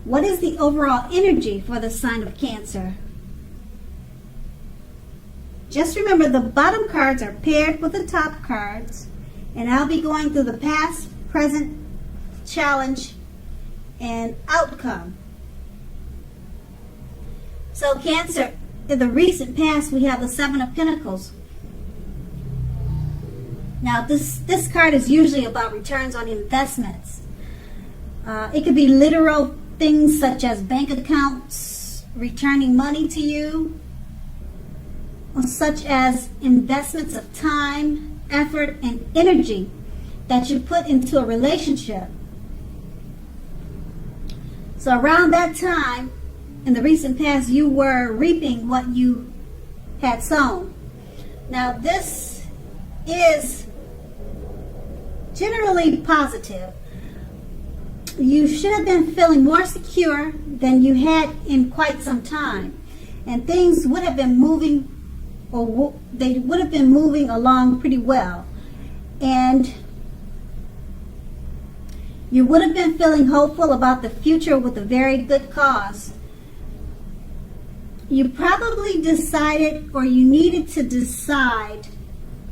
What is the overall energy for the sign of Cancer? Just remember, the bottom cards are paired with the top cards, and I'll be going through the past, present, challenge, and outcome. So Cancer, in the recent past, we have the Seven of Pentacles. Now this card is usually about returns on investments. It could be literal things such as bank accounts returning money to you, or such as investments of time, effort, and energy that you put into a relationship. So around that time, in the recent past, you were reaping what you had sown. Now this is generally positive. You should have been feeling more secure than you had in quite some time, and things would have been moving, or they would have been moving along pretty well, and you would have been feeling hopeful about the future with a very good cause. You probably decided, or you needed to decide,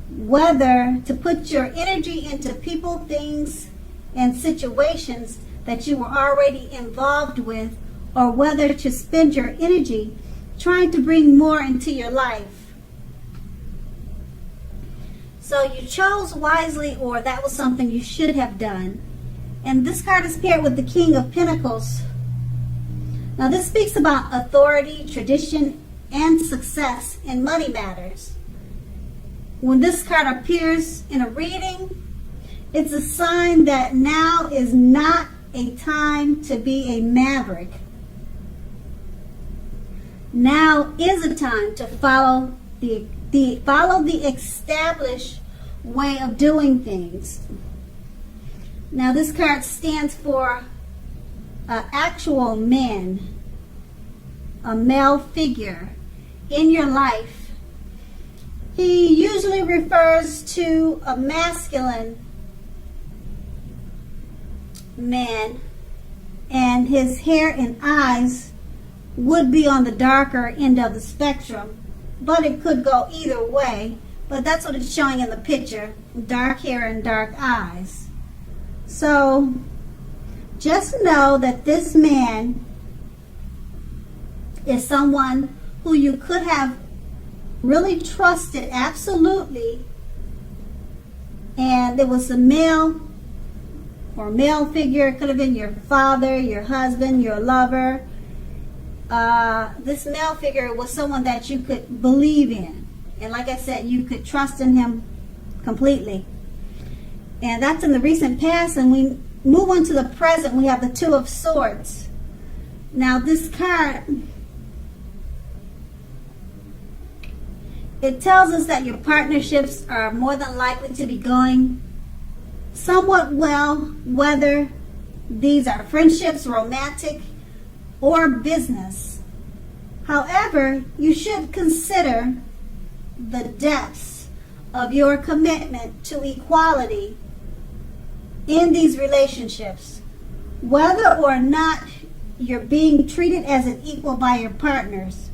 whether to put your energy into people, things, and situations that you were already involved with, or whether to spend your energy trying to bring more into your life. So you chose wisely, or that was something you should have done. And this card is paired with the King of Pentacles. Now this speaks about authority, tradition, and success in money matters. When this card appears in a reading, it's a sign that now is not a time to be a maverick. Now is a time to follow the established way of doing things. Now this card stands for an actual man, a male figure in your life. He usually refers to a masculine man, and his hair and eyes would be on the darker end of the spectrum, but it could go either way. But that's what it's showing in the picture: dark hair and dark eyes. So just know that this man is someone who you could have really trusted absolutely, and it was a male or male figure. It could have been your father, your husband, your lover. This male figure was someone that you could believe in, and like I said, you could trust in him completely. And that's in the recent past, and we move on to the present. We have the Two of Swords. Now this card, it tells us that your partnerships are more than likely to be going somewhat well, whether these are friendships, romantic, or business. However, you should consider the depths of your commitment to equality in these relationships, whether or not you're being treated as an equal by your partners.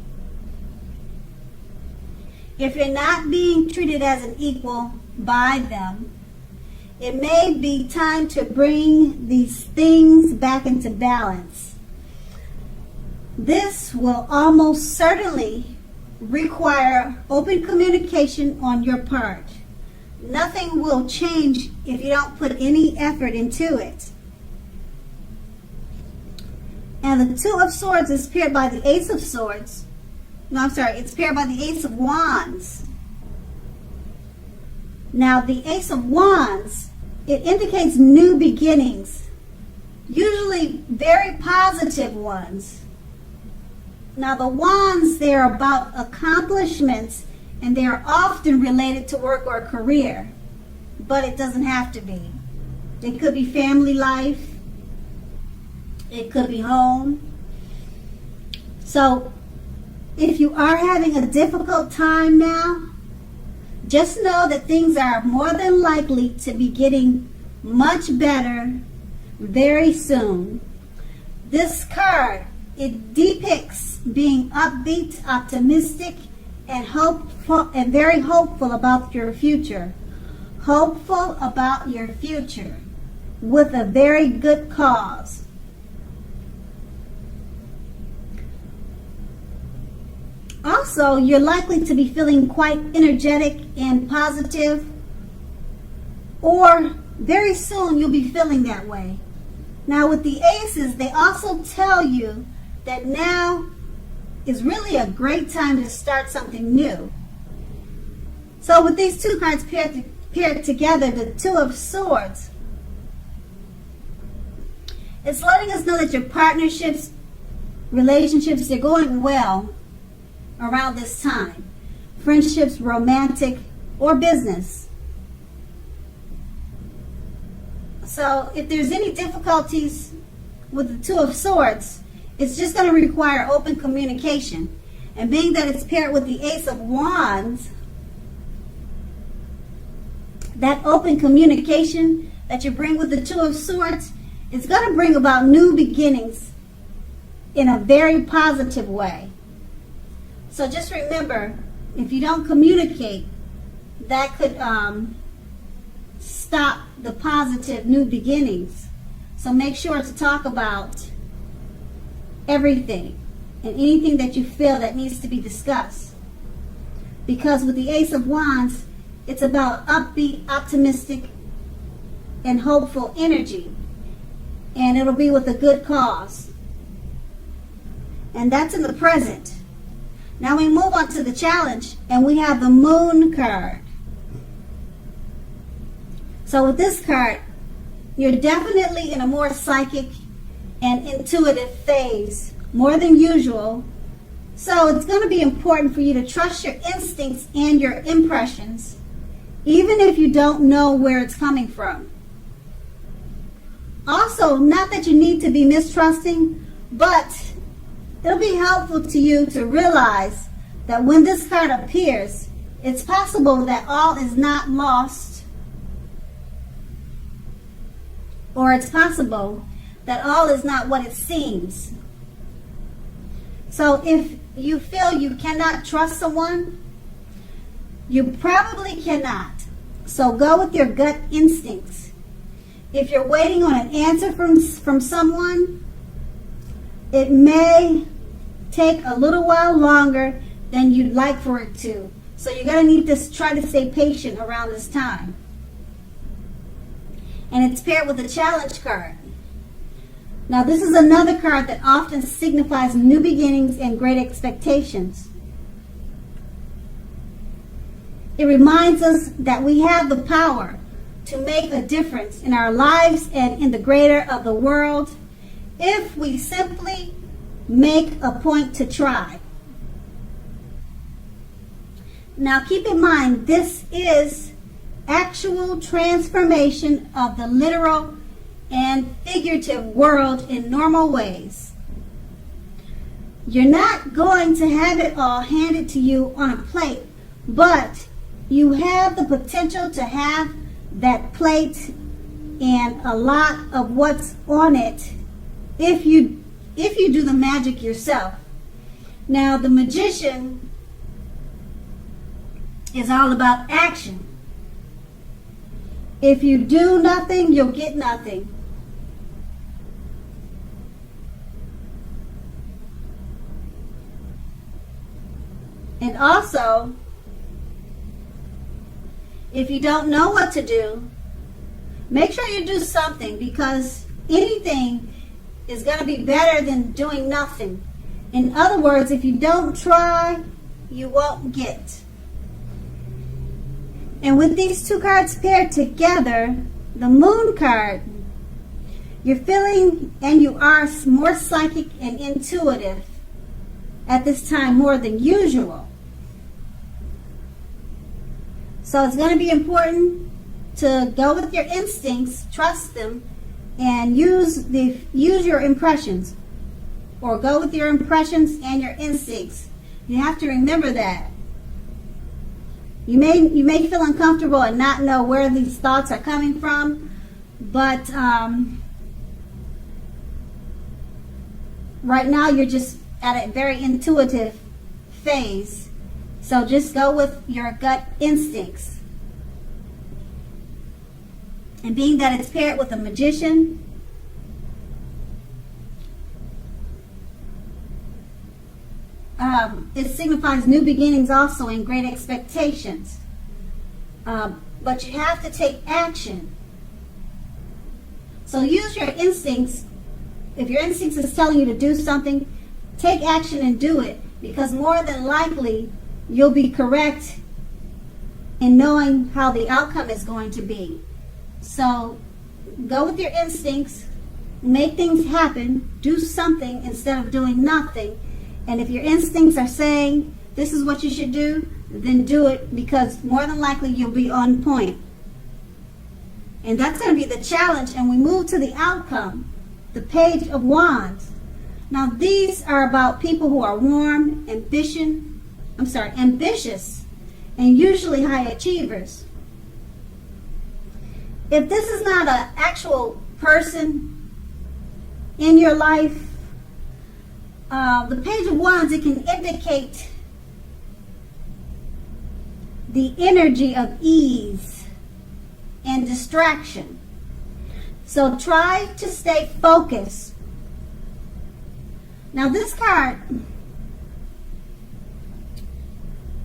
If you're not being treated as an equal by them, it may be time to bring these things back into balance. This will almost certainly require open communication on your part. Nothing will change if you don't put any effort into it. And the Two of Swords is paired by the Ace of Swords. No, I'm sorry, it's paired by the Ace of Wands. Now, the Ace of Wands, it indicates new beginnings, usually very positive ones. Now, the Wands, they're about accomplishments, and they are often related to work or career, but it doesn't have to be. It could be family life. It could be home. So, if you are having a difficult time now, just know that things are more than likely to be getting much better very soon. This card, it depicts being upbeat, optimistic, and hopeful, and very hopeful about your future. Hopeful about your future with a very good cause. Also, you're likely to be feeling quite energetic and positive, or very soon you'll be feeling that way. Now with the aces, they also tell you that now is really a great time to start something new. So with these two cards paired together, the Two of Swords, it's letting us know that your partnerships, relationships, they're going well around this time. Friendships, romantic, or business. So if there's any difficulties with the Two of Swords, it's just going to require open communication. And being that it's paired with the Ace of Wands, that open communication that you bring with the Two of Swords is going to bring about new beginnings in a very positive way. So just remember, if you don't communicate, that could stop the positive new beginnings. So make sure to talk about everything and anything that you feel that needs to be discussed. Because with the Ace of Wands, it's about upbeat, optimistic, and hopeful energy. And it'll be with a good cause. And that's in the present. Now we move on to the challenge, and we have the Moon card. So with this card, you're definitely in a more psychic and intuitive phase, more than usual. So it's going to be important for you to trust your instincts and your impressions, even if you don't know where it's coming from. Also, not that you need to be mistrusting, but it'll be helpful to you to realize that when this card appears, it's possible that all is not lost, or it's possible that all is not what it seems. So if you feel you cannot trust someone, you probably cannot. So go with your gut instincts. If you're waiting on an answer from someone, it may take a little while longer than you'd like for it to. So you're going to need to try to stay patient around this time. And it's paired with the challenge card. Now this is another card that often signifies new beginnings and great expectations. It reminds us that we have the power to make a difference in our lives and in the greater of the world if we simply make a point to try. Now keep in mind, this is actual transformation of the literal and figurative world in normal ways. You're not going to have it all handed to you on a plate, but you have the potential to have that plate and a lot of what's on it if you do the magic yourself. Now the Magician is all about action. If you do nothing, you'll get nothing. And also, if you don't know what to do, make sure you do something, because anything is going to be better than doing nothing. In other words, if you don't try, you won't get. And with these two cards paired together, the Moon card, you're feeling and you are more psychic and intuitive at this time more than usual. So it's going to be important to go with your instincts, trust them, and use your impressions, or go with your impressions and your instincts. You have to remember that. You may feel uncomfortable and not know where these thoughts are coming from, but right now you're just at a very intuitive phase. So just go with your gut instincts. And being that it's paired with a magician, it signifies new beginnings also and great expectations. But you have to take action. So use your instincts. If your instincts is telling you to do something, take action and do it, because more than likely you'll be correct in knowing how the outcome is going to be. So go with your instincts, make things happen, do something instead of doing nothing. And if your instincts are saying this is what you should do, then do it, because more than likely you'll be on point. And that's going to be the challenge. And we move to the outcome, the Page of Wands. Now these are about people who are warm, ambitious, and usually high achievers. If this is not an actual person in your life, the Page of Wands, it can indicate the energy of ease and distraction. So try to stay focused. Now this card,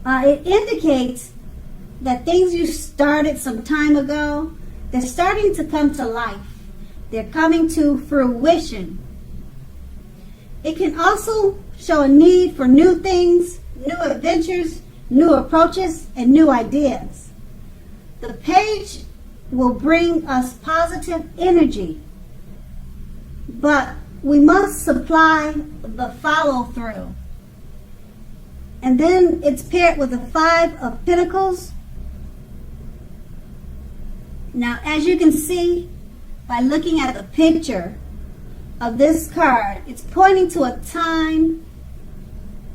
it indicates that things you started some time ago, they're starting to come to life. They're coming to fruition. It can also show a need for new things, new adventures, new approaches, and new ideas. The page will bring us positive energy, but we must supply the follow-through. And then it's paired with the Five of Pentacles. Now, as you can see by looking at the picture of this card, it's pointing to a time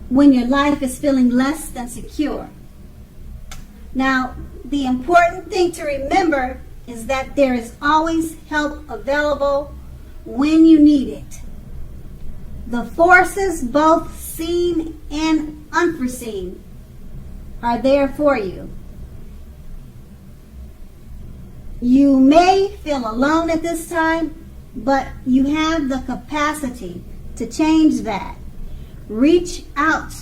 when your life is feeling less than secure. Now, the important thing to remember is that there is always help available when you need it. The forces, both seen and unforeseen, are there for you. You may feel alone at this time, but you have the capacity to change that. Reach out.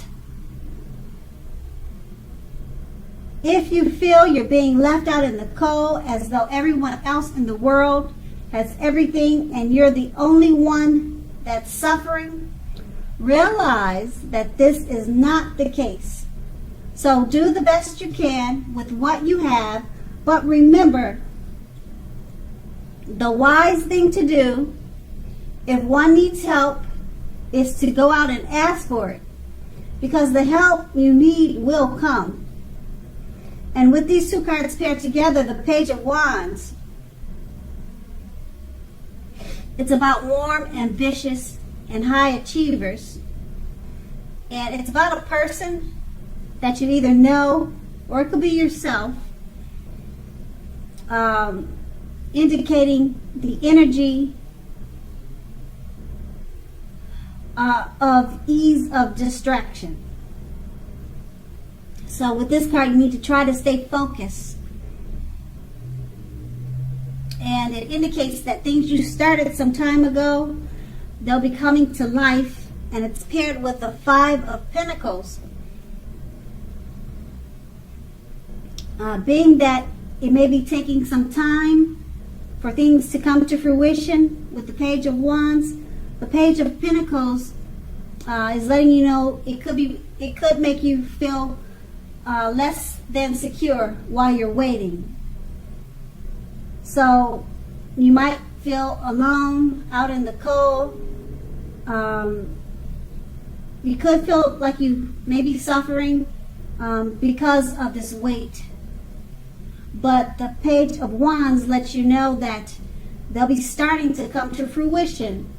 If you feel you're being left out in the cold, as though everyone else in the world has everything and you're the only one that's suffering, realize that this is not the case. So do the best you can with what you have, but remember, the wise thing to do, if one needs help, is to go out and ask for it, because the help you need will come. And with these two cards paired together, the Page of Wands, it's about warm, ambitious, and high achievers. And it's about a person that you either know, or it could be yourself, indicating the energy of ease of distraction. So with this card, you need to try to stay focused. And it indicates that things you started some time ago, they'll be coming to life. And it's paired with the Five of Pentacles. Being that it may be taking some time for things to come to fruition with the Page of Wands, the Page of Pentacles is letting you know it could make you feel less than secure while you're waiting. So you might feel alone, out in the cold. You could feel like you may be suffering because of this weight. But the Page of Wands lets you know that they'll be starting to come to fruition.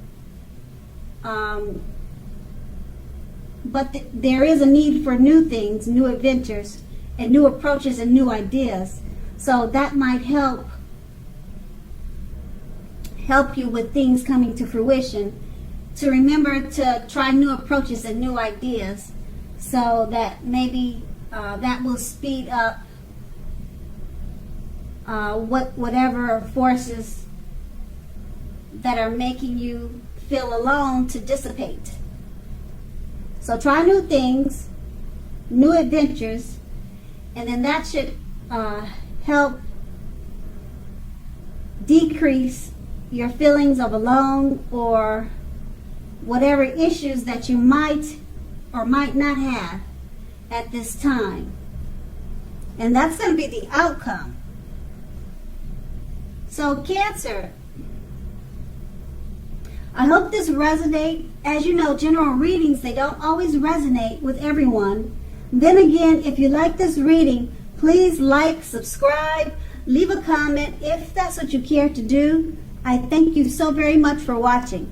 But there is a need for new things, new adventures, and new approaches and new ideas. So that might help you with things coming to fruition. to remember to try new approaches and new ideas, so that maybe that will speed up whatever forces that are making you feel alone to dissipate. So try new things, new adventures, and then that should help decrease your feelings of alone or whatever issues that you might or might not have at this time. And that's going to be the outcome. So Cancer, I hope this resonates. As you know, general readings, they don't always resonate with everyone. Then again, if you like this reading, please like, subscribe, leave a comment if that's what you care to do. I thank you so very much for watching.